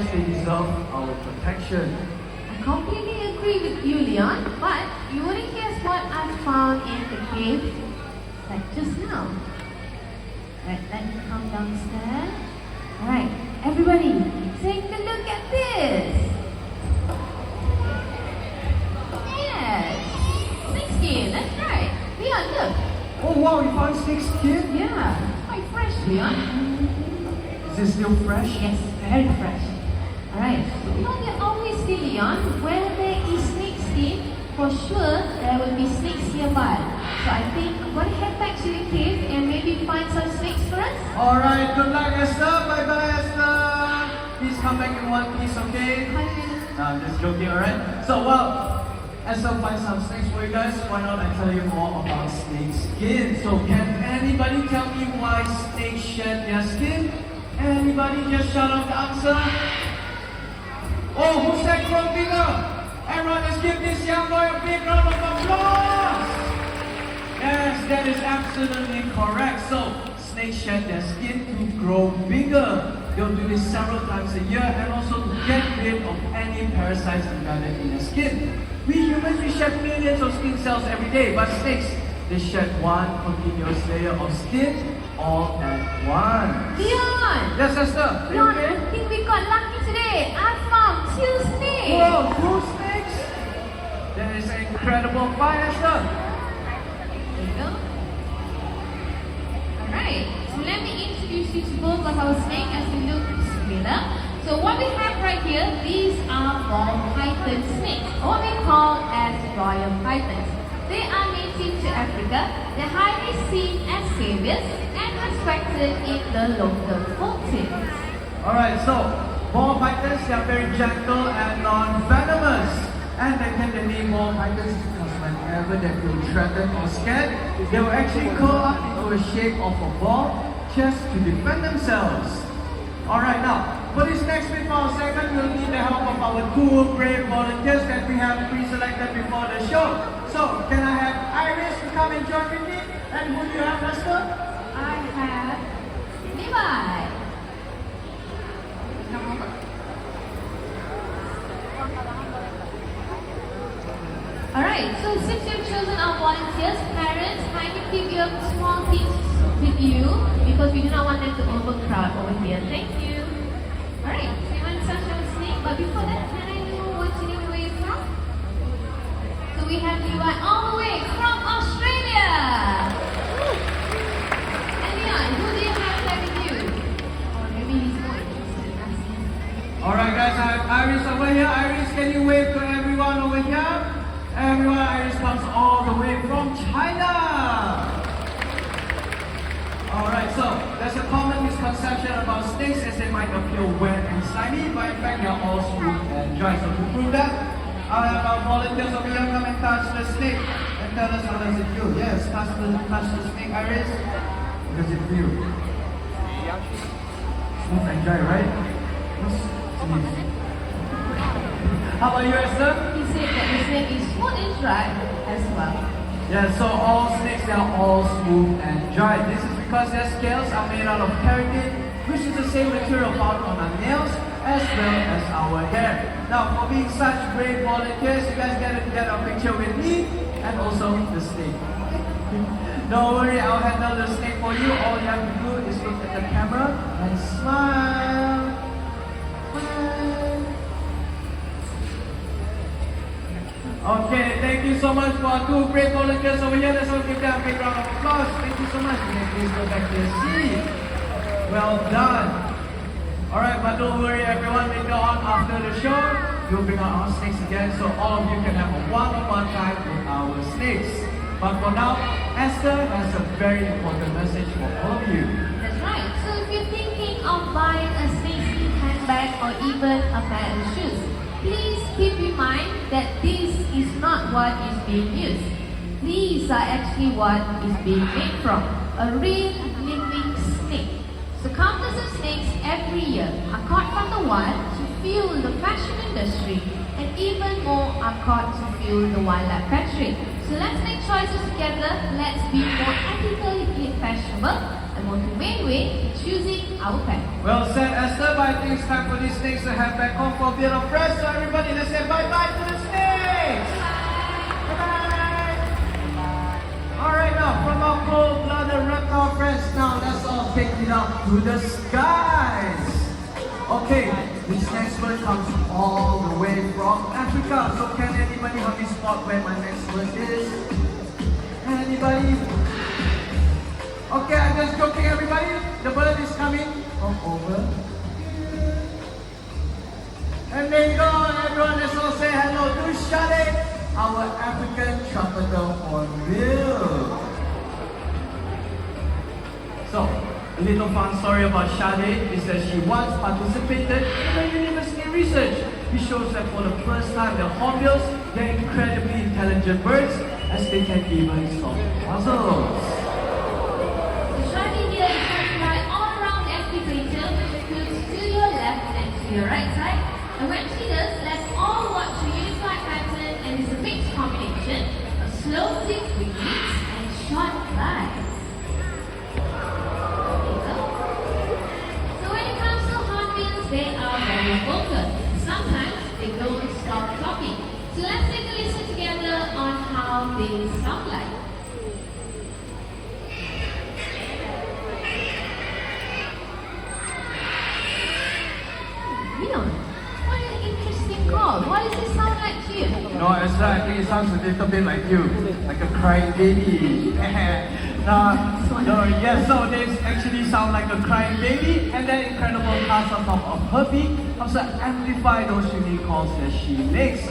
animals, they deserve our protection. I completely agree with you, Leon, but you wouldn't guess what I found in the cave like just now. Right, let me come downstairs. Alright, everybody, take a look at this. Yes, snake skin, that's right. Leon, look. Oh wow, you found snake skin? Yeah, it's quite fresh, Leon. Is it still fresh? Yes, very fresh. Alright, you know they always say, Leon, where there is snake skin, for sure there will be snakes nearby. So I think I'm going to head back to the cave and maybe find some snakes for us. Alright, good luck Esther. Bye bye Esther. Please come back in one piece, okay? No, I'm just joking, alright? So well, Esther finds some snakes for you guys. Why not I tell you more about snake skin? So can anybody tell me why snakes shed their skin? Anybody just shout out the answer? Oh, who said grow bigger? Everyone, let's give this young boy a big round of applause! Yes, that is absolutely correct. So, snakes shed their skin to grow bigger. They'll do this several times a year and also to get rid of any parasites embedded in their skin. We humans, we shed millions of skin cells every day, but snakes, they shed one continuous layer of skin all at once. Leon! Yes, Esther, are you Leon, okay? I think we got lucky today. I found 2 snakes. Whoa, 2 snakes? That is incredible. Bye, Esther. There you go. Alright, so let me introduce you to both of our snakes as we look together. So what we have right here, these are ball python snakes, or we call as royal pythons. They are native to Africa. They're highly seen as saviors and respected in the local folk tales. Alright, so ball pythons, they are very gentle and non-venomous. And they get the name ball pythons because whenever they feel threatened or scared, they will actually curl up into the shape of a ball just to defend themselves. Alright, now, for this next bit for our segment, we'll need the help of our 2 brave volunteers that we have pre-selected before the show. So, can I have Iris to come and join with me? And who do you have, Esther? I have Levi. Come over. Alright, so since you've chosen our volunteers, parents, kindly keep your small kids with you because we do not want them to overcrowd over here. Thank you. Alright, so you want to touch our snake, but before that, can I know what city where you're from? So we have Levi all the way from Australia. And Leon, who do you have there with you? Or maybe he's more interested in asking. Alright guys, I have Iris over here. Iris, can you wave to everyone over here? Everyone, Iris comes all the way from China. Alright, so there's a common misconception about snakes as they might appear wet and slimy, but in fact they are all smooth and dry. So to prove that, I'll have our volunteers over here come and touch the snake and tell us how does it feel. Yes, touch the snake, Iris. How does it feel? Smooth and dry, right? Yes. How about you, Esther? He said that the snake is smooth and dry as well. Yeah, so all snakes, they are all smooth and dry. This is because their scales are made out of keratin, which is the same material found on our nails as well as our hair. Now, for being such great volunteers, you guys get a picture with me and also the snake. Don't worry, I'll handle the snake for you. All you have to do is look at the camera and smile. Smile. Okay, thank you so much for our 2 great volunteers over here. Let's all give them a big round of applause. Thank you so much. You can please go back to your seat. Well done. Alright, but don't worry everyone, later on after the show, we'll bring out our snakes again so all of you can have a one-on-one time with our snakes. But for now, Esther has a very important message for all of you. That's right. So if you're thinking of buying a snakeskin handbag or even a pair of shoes, please keep in mind that this is not what is being used. These are actually what is being made from a real living snake. So countless of snakes every year are caught from the wild to fuel the fashion industry, and even more are caught to fuel the wildlife factory. So let's make choices together. Let's be more ethically fashionable and more most humane way is choosing our pet. Well said, Esther, but I think it's time for these snakes to head back home for a bit of rest. So everybody, let's say bye-bye to the snakes! Bye-bye! Alright now, from our cold-blooded reptile friends, now let's all take it up to the skies! Okay, this next word comes all the way from Africa. So can anybody help me spot where my next word is? Anybody? Okay, I'm just joking, everybody. The bird is coming from over. And there you go, everyone. Let's all say hello to Shade, our African trumpeter for real. So, a little fun story about Shade is that she once participated in a university research. It shows that for the first time, the hornbills, they're incredibly intelligent birds, as they can even solve puzzles. The shiny here is classified all around the amphitheater, which moves to your left and to your right side. And when she does, let's all watch a unified pattern, and it's a mixed combination of slow tick with beats and short glides. So when it comes to hornbills, they are very vocal. Sometimes they don't stop talking. So let's take a listen together on how they sound like. Leon, what an interesting call. What does it sound like to you? No, Esther, I think it sounds a little bit like you, like a crying baby. Yes, so they actually sound like a crying baby, and that incredible cast on top of her beak helps her amplify those unique calls that she makes.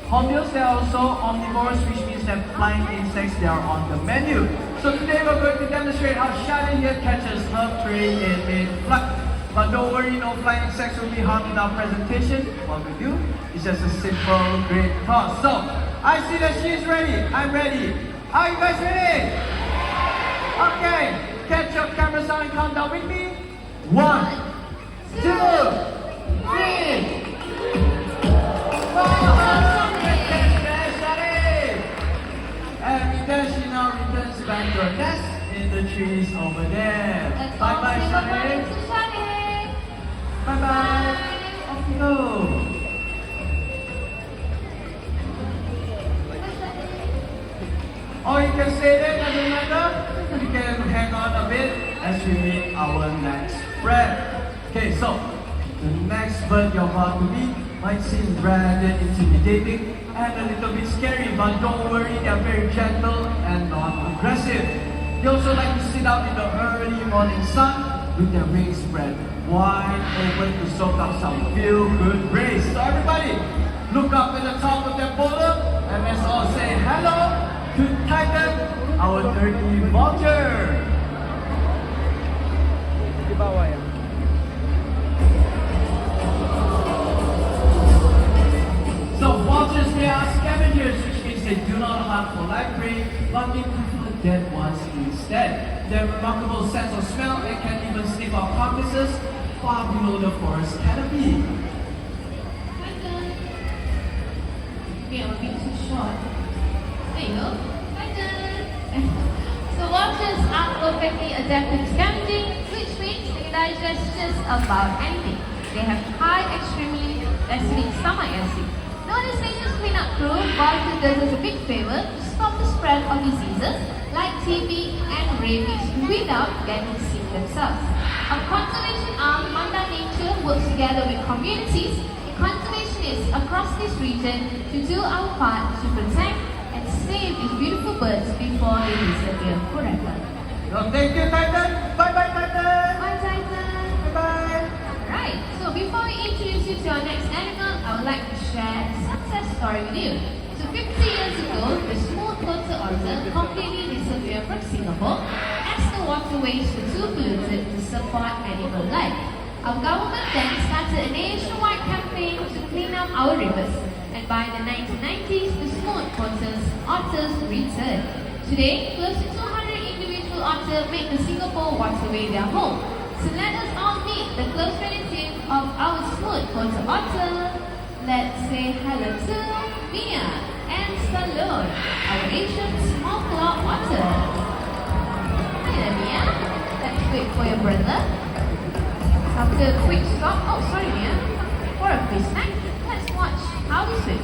Hornbills, they are also omnivores, which means that flying insects, they are on the menu. So today we're going to demonstrate how Shade here catches her prey in mid-flight. But don't worry, no flying insects will be harmed in our presentation. What we do is just a simple great toss. So, I see that she's ready. I'm ready. Are you guys ready? Okay, catch your cameras out and count down with me. 1, 2, 3. And then she now returns back to her nest in the trees over there. Let's Bye all bye, say bye-bye Shade. to Shade. Bye bye. Off you go. Or you can stay there, doesn't matter. You can hang on a bit as we meet our next friend. Okay, so the next bird you're about to meet might seem rather intimidating and a little bit scary, but don't worry, they're very gentle and not aggressive. They also like to sit out in the early morning sun with their wings spread wide open to soak up some feel-good rays. So everybody, look up at the top of their boulder and let's all say hello to Titan, our turkey vulture. Di bawah ya. So vultures, they are scavengers, which means they do not hunt for live prey, but they prefer dead ones instead. Their remarkable sense of smell and can even sniff out carcasses far below the forest canopy. Titan. Okay, I'm being too short. There you go. Titan. So vultures are perfectly adapted to scavenging, which means they digest just about anything. They have high, extremely acidic stomach acid. Known as nature's cleanup crew, vultures does us a big favor to stop the spread of diseases like TB and rabies without getting sick themselves. Our conservation arm, Manda Nature, works together with communities and conservationists across this region to do our part to protect and save these beautiful birds before they disappear forever. Well, thank you, Titan. Bye bye, Titan. Bye, Titan. Bye bye. Right, so before we introduce you to our next animal, I would like to share a success story with you. So 50 years ago, the smooth-coated otter completely disappeared from Singapore as the waterways were too polluted to support animal life. Our government then started a nationwide campaign to clean up our rivers, and by the 1990s, the smooth-coated otters returned. Today, close to 200 individual otters make the Singapore waterway their home. So let us all meet the close relative of our smooth-coated otter. Let's say hello to Mia and Stallone, our Asian small claw otter. Hello Mia. wait for your brother. After a quick stop, oh sorry Mia, for a quick snack, let's watch how they swim.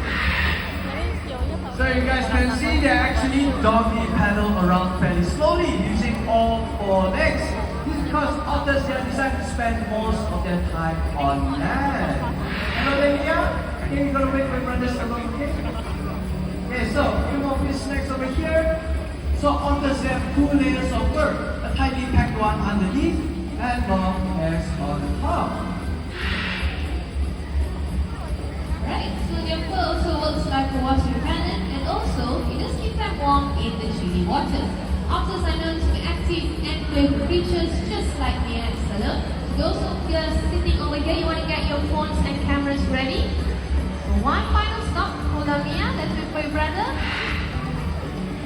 So you guys can see they actually doggy paddle around fairly slowly using all four legs. This is because otters they are designed to spend most of their time on land. Hello there, Mia. Okay, you gotta wait for your brothers to come, okay? Okay, so a few more fish snacks over here. So otters they have two layers of fur, a tightly packed one underneath and long hairs on top. Right, so their fur also works like a water repellent and also it does keep them warm in the chilly waters. Otters are known to be active and playful creatures just like Mia and Stella. Those of you sitting over here, you want to get your phones and cameras ready? So one final stop, hold on Mia, let's wait for your brother.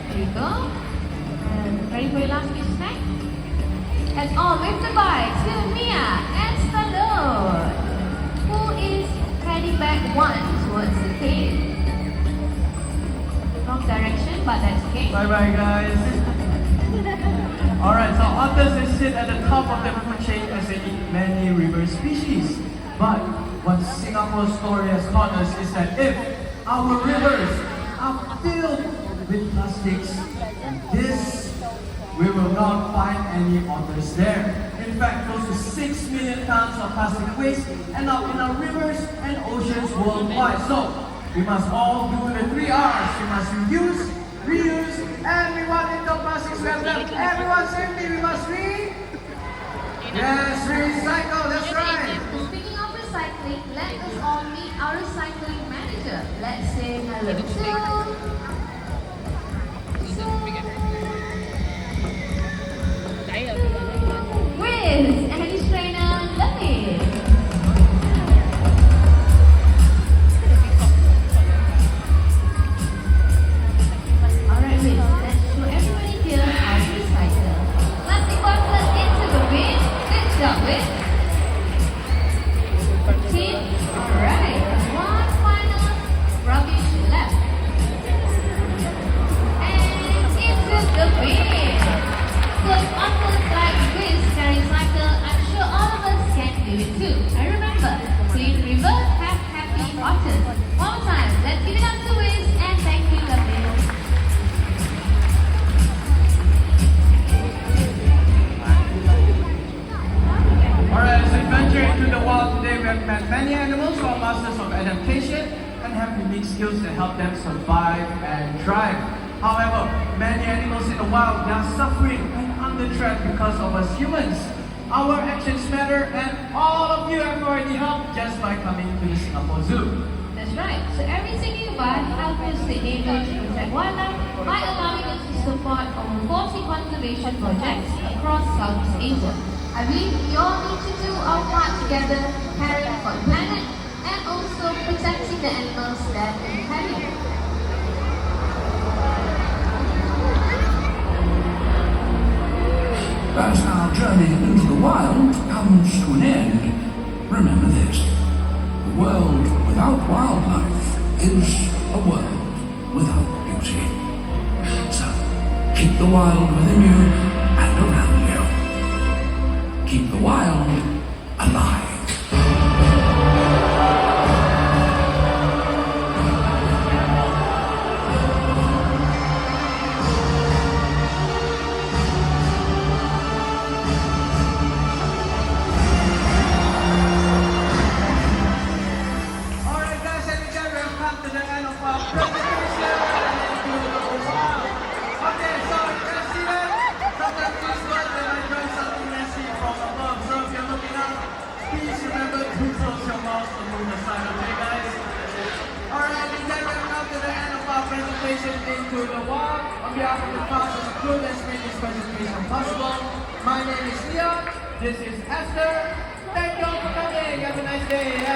There you go. And ready for your last fish snack? Let's all wave goodbye to Mia and Stella, who is heading back one towards the cave. Wrong direction, but that's okay. Bye bye guys. Alright, so otters they sit at the top of the food chain as they eat many river species. But what Singapore's story has taught us is that if our rivers are filled with plastics, this we will not find any otters there. In fact, close to 6 million tons of plastic waste end up in our rivers and oceans worldwide. So we must all do the 3 R's. We must reduce, reuse, and we want the plastics we have left. Everyone say me, we must Yes, recycle, that's right. Speaking of recycling, let us all meet our recycling manager. Let's say hello to Wiz and his trainer Lily. Alright Wiz, let's show everybody here how to recycle. Plastic bottles into the bin. Good job Wiz. Tin, alright, one final rubbish left. And into the bin. Because otters like Wiz can recycle, I'm sure all of us can do it too. And remember, clean rivers have happy otters. One more time, let's give it up to Wiz and thank you, Lovely. Alright, as we venture into the wild today, we have met many animals who are masters of adaptation and have unique skills that help them survive and thrive. However, many animals in the wild they are suffering and under threat because of us humans. Our actions matter and all of you have already helped just by coming to the Singapore Zoo. That's right. So everything you buy helps us to enable to protect wildlife by allowing us to support over 40 conservation projects across Southeast Asia. I believe we all need to do our part together, caring for the planet and also protecting the animals that inhabit it. As our journey into the wild comes to an end, remember this: a world without wildlife is a world without beauty. So, keep the wild within you and around you. Keep the wild alive. Alright guys, and again we have come to the end of our presentation into the wild. Okay, so you can see that sometimes these words they might join something messy from above. So if you're looking up, please remember to close your mouth to move aside, okay guys? Alright, and then we have come to the end of our presentation into the wild. On behalf of the class of crew that's made this presentation possible, my name is Leon, this is Esther. Thank you all for coming. Have a nice day.